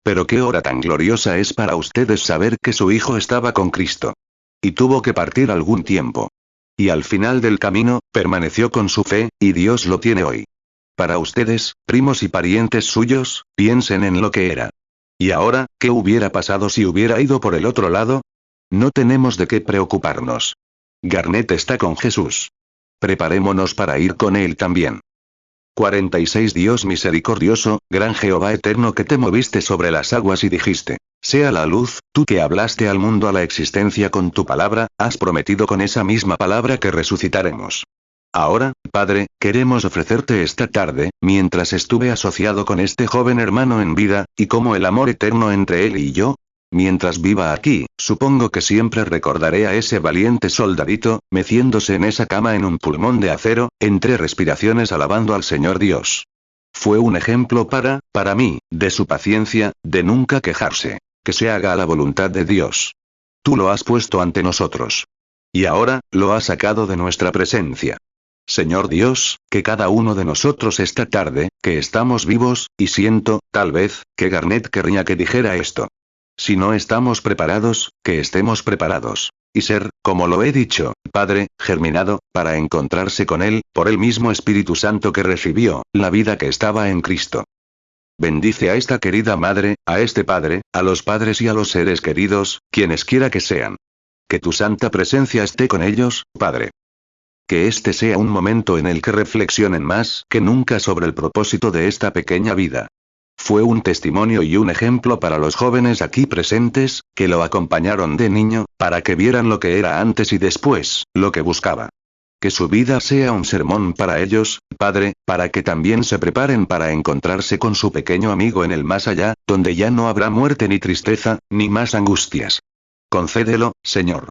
S1: Pero qué hora tan gloriosa es para ustedes saber que su hijo estaba con Cristo. Y tuvo que partir algún tiempo. Y al final del camino, permaneció con su fe, y Dios lo tiene hoy. Para ustedes, primos y parientes suyos, piensen en lo que era. ¿Y ahora, qué hubiera pasado si hubiera ido por el otro lado? No tenemos de qué preocuparnos. Garnet está con Jesús. Preparémonos para ir con él también. 46 Dios misericordioso, gran Jehová eterno que te moviste sobre las aguas y dijiste, sea la luz, tú que hablaste al mundo a la existencia con tu palabra, has prometido con esa misma palabra que resucitaremos. Ahora, Padre, queremos ofrecerte esta tarde, mientras estuve asociado con este joven hermano en vida, y como el amor eterno entre él y yo. Mientras viva aquí, supongo que siempre recordaré a ese valiente soldadito, meciéndose en esa cama en un pulmón de acero, entre respiraciones alabando al Señor Dios. Fue un ejemplo para mí, de su paciencia, de nunca quejarse. Que se haga la voluntad de Dios. Tú lo has puesto ante nosotros. Y ahora, lo has sacado de nuestra presencia. Señor Dios, que cada uno de nosotros esta tarde, que estamos vivos, y siento, tal vez, que Garnet querría que dijera esto. Si no estamos preparados, que estemos preparados. Y ser, como lo he dicho, Padre, germinado, para encontrarse con Él, por el mismo Espíritu Santo que recibió, la vida que estaba en Cristo. Bendice a esta querida madre, a este padre, a los padres y a los seres queridos, quienes quiera que sean. Que tu santa presencia esté con ellos, Padre. Que este sea un momento en el que reflexionen más que nunca sobre el propósito de esta pequeña vida. Fue un testimonio y un ejemplo para los jóvenes aquí presentes, que lo acompañaron de niño, para que vieran lo que era antes y después, lo que buscaba. Que su vida sea un sermón para ellos, Padre, para que también se preparen para encontrarse con su pequeño amigo en el más allá, donde ya no habrá muerte ni tristeza, ni más angustias. Concédelo, Señor.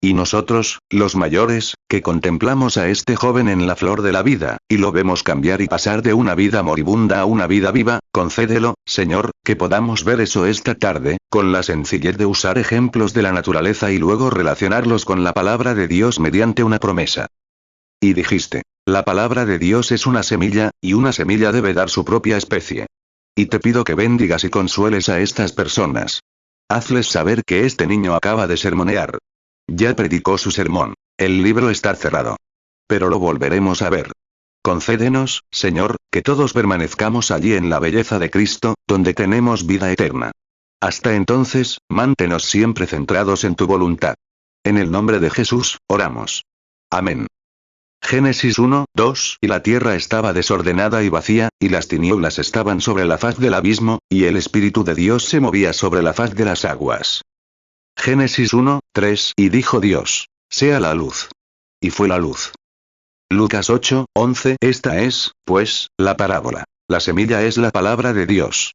S1: Y nosotros, los mayores, que contemplamos a este joven en la flor de la vida, y lo vemos cambiar y pasar de una vida moribunda a una vida viva, concédelo, Señor, que podamos ver eso esta tarde, con la sencillez de usar ejemplos de la naturaleza y luego relacionarlos con la palabra de Dios mediante una promesa. Y dijiste, la palabra de Dios es una semilla, y una semilla debe dar su propia especie. Y te pido que bendigas y consueles a estas personas. Hazles saber que este niño acaba de sermonear. Ya predicó su sermón. El libro está cerrado. Pero lo volveremos a ver. Concédenos, Señor, que todos permanezcamos allí en la belleza de Cristo, donde tenemos vida eterna. Hasta entonces, manténnos siempre centrados en tu voluntad. En el nombre de Jesús, oramos. Amén. Génesis 1, 2. Y la tierra estaba desordenada y vacía, y las tinieblas estaban sobre la faz del abismo, y el Espíritu de Dios se movía sobre la faz de las aguas. Génesis 1, 3. Y dijo Dios, sea la luz. Y fue la luz. Lucas 8, 11. Esta es, pues, la parábola. La semilla es la palabra de Dios.